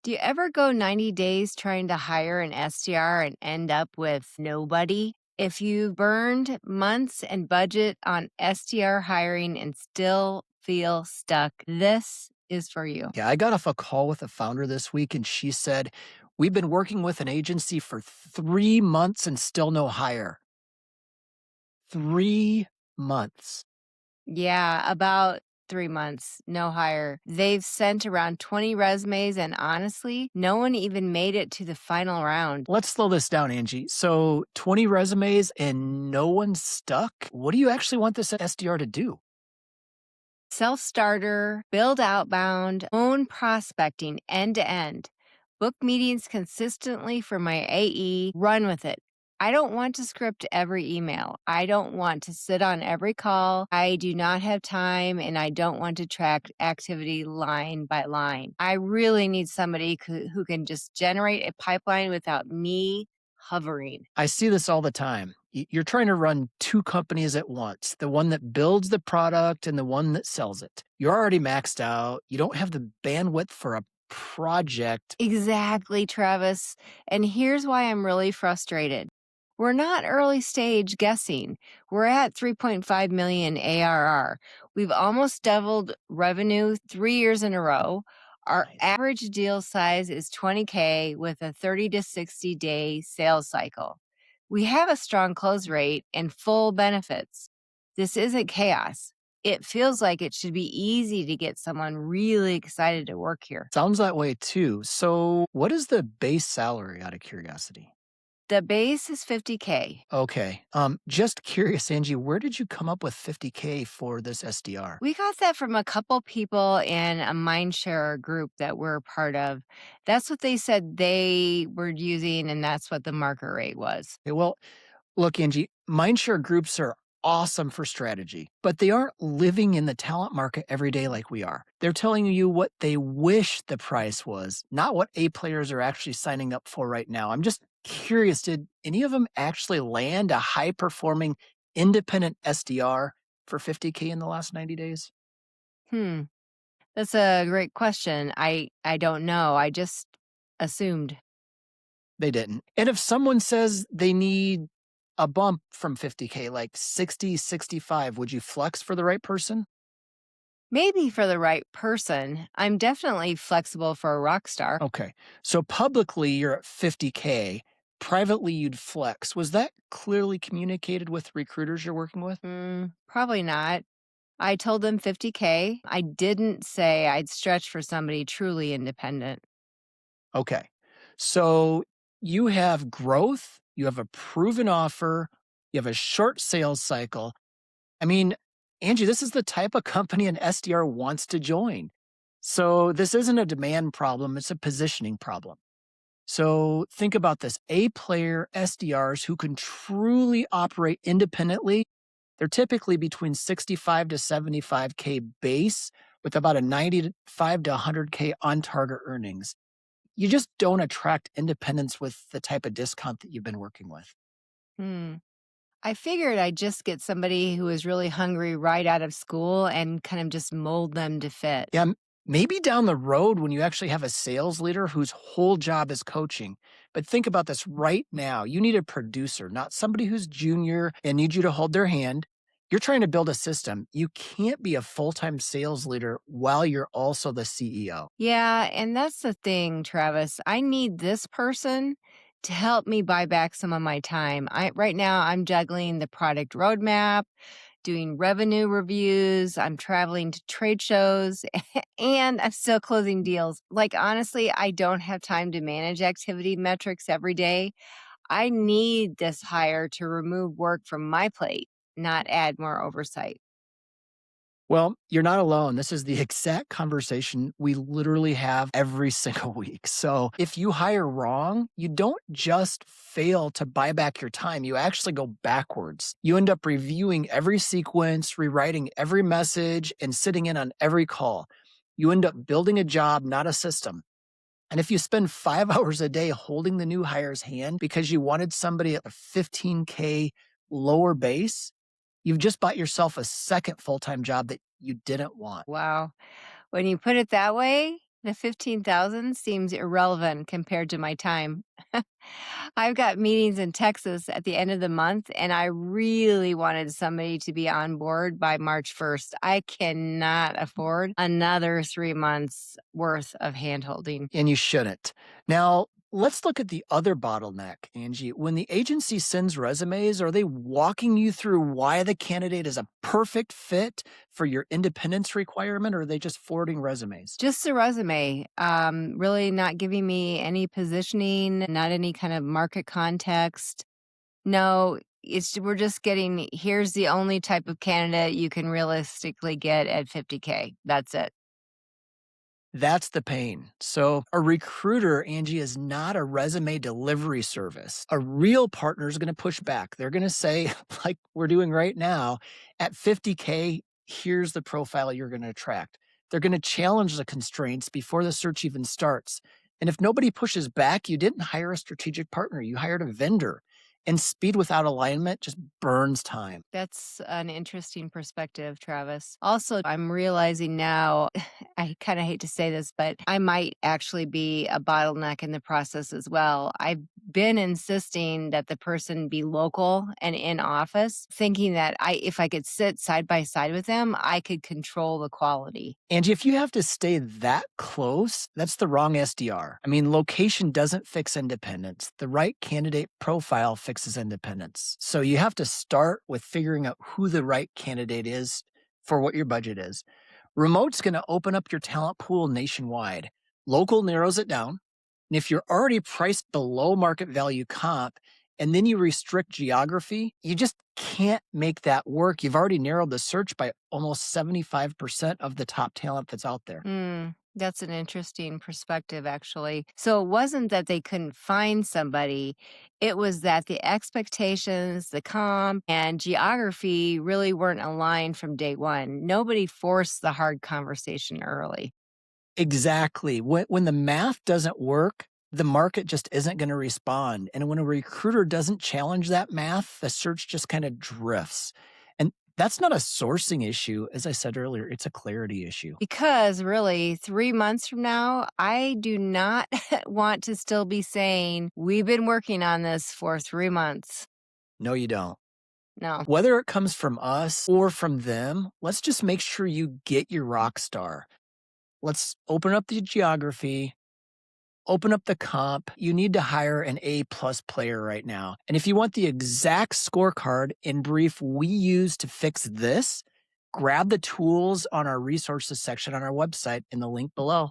Do you ever go 90 days trying to hire an SDR and end up with nobody? If you burned months and budget on SDR hiring and still feel stuck, this is for you. Yeah, I got off a call with a founder this week and she said, "We've been working with an agency for 3 months and still no hire." 3 months. Yeah, about 3 months, no hire. They've sent around 20 resumes, and honestly, no one even made it to the final round. Let's slow this down, Angie. So 20 resumes and no one's stuck? What do you actually want this SDR to do? Self starter, build outbound, own prospecting end to end. Book meetings consistently for my AE, run with it. I don't want to script every email. I don't want to sit on every call. I do not have time and I don't want to track activity line by line. I really need somebody who can just generate a pipeline without me hovering. I see this all the time. You're trying to run two companies at once, the one that builds the product and the one that sells it. You're already maxed out. You don't have the bandwidth for a project. Exactly, Travis. And here's why I'm really frustrated. We're not early stage guessing. We're at 3.5 million ARR. We've almost doubled revenue 3 years in a row. Our Nice. average deal size is 20K with a 30 to 60 day sales cycle. We have a strong close rate and full benefits. This isn't chaos. It feels like it should be easy to get someone really excited to work here. Sounds that way too. So, what is the base salary out of curiosity? The base is 50K. Okay. Just curious, Angie, where did you come up with 50K for this SDR? We got that from a couple people in a mindshare group that we're a part of. That's what they said they were using, and that's what the market rate was. Okay, well, look, Angie, mindshare groups are awesome for strategy, but they aren't living in the talent market every day like we are. They're telling you what they wish the price was, not what A players are actually signing up for right now. I'm just curious, did any of them actually land a high performing independent SDR for 50K in the last 90 days? Hmm, that's a great question. I don't know. I just assumed. They didn't. And if someone says they need a bump from 50K, like 60, 65, would you flex for the right person? Maybe for the right person. I'm definitely flexible for a rock star. Okay. So publicly you're at 50K, privately you'd flex. Was that clearly communicated with recruiters you're working with? Probably not. I told them 50K. I didn't say I'd stretch for somebody truly independent. Okay. So you have growth, you have a proven offer, you have a short sales cycle. I mean, Angie, this is the type of company an SDR wants to join. So this isn't a demand problem, it's a positioning problem. So think about this. A player SDRs who can truly operate independently, they're typically between 65 to 75K base with about a 95 to 100K on target earnings. You just don't attract independence with the type of discount that you've been working with. Hmm. I figured I'd just get somebody who was really hungry right out of school and kind of just mold them to fit. Yeah, maybe down the road when you actually have a sales leader whose whole job is coaching. But think about this right now. You need a producer, not somebody who's junior and needs you to hold their hand. You're trying to build a system. You can't be a full time sales leader while you're also the CEO. Yeah, and that's the thing, Travis. I need this person to help me buy back some of my time. I right now I'm juggling the product roadmap, doing revenue reviews, I'm traveling to trade shows, and I'm still closing deals. Like honestly, I don't have time to manage activity metrics every day. I need this hire to remove work from my plate, not add more oversight. Well, you're not alone. This is the exact conversation we literally have every single week. So if you hire wrong, you don't just fail to buy back your time, you actually go backwards. You end up reviewing every sequence, rewriting every message, and sitting in on every call. You end up building a job, not a system. And if you spend 5 hours a day holding the new hire's hand because you wanted somebody at a 15K lower base, you've just bought yourself a second full time job that you didn't want. Wow. When you put it that way, The 15,000 seems irrelevant compared to my time. I've got meetings in Texas at the end of the month, and I really wanted somebody to be on board by March 1st. I cannot afford another 3 months worth of handholding. And you shouldn't. Now, let's look at the other bottleneck, Angie. When the agency sends resumes, are they walking you through why the candidate is a perfect fit for your independence requirement, or are they just forwarding resumes? Just a resume, really not giving me any positioning, not any kind of market context. No, we're just getting, here's the only type of candidate you can realistically get at 50K. That's it. That's the pain. So, a recruiter, Angie, is not a resume delivery service. A real partner is going to push back. They're going to say, like we're doing right now, at 50K, here's the profile you're going to attract. They're going to challenge the constraints before the search even starts. And if nobody pushes back, you didn't hire a strategic partner, you hired a vendor. And speed without alignment just burns time. That's an interesting perspective, Travis. Also, I'm realizing now, I kind of hate to say this, but I might actually be a bottleneck in the process as well. I've been insisting that the person be local and in office, thinking that if I could sit side by side with them, I could control the quality. Angie, if you have to stay that close, that's the wrong SDR. I mean, location doesn't fix independence. The right candidate profile fixes independence. So you have to start with figuring out who the right candidate is for what your budget is. Remote's going to open up your talent pool nationwide. Local narrows it down. And if you're already priced below market value comp, and then you restrict geography, you just can't make that work. You've already narrowed the search by almost 75% of the top talent that's out there. That's an interesting perspective, actually. So it wasn't that they couldn't find somebody, it was that the expectations, the comp, and geography really weren't aligned from day one. Nobody forced the hard conversation early. Exactly. When the math doesn't work, the market just isn't going to respond. And when a recruiter doesn't challenge that math, the search just kind of drifts. And that's not a sourcing issue. As I said earlier, it's a clarity issue. Because really, 3 months from now, I do not want to still be saying, we've been working on this for 3 months. No, you don't. No. Whether it comes from us or from them, let's just make sure you get your rock star. Let's open up the geography, open up the comp. You need to hire an A-plus player right now. And if you want the exact scorecard and brief we use to fix this, grab the tools on our resources section on our website in the link below.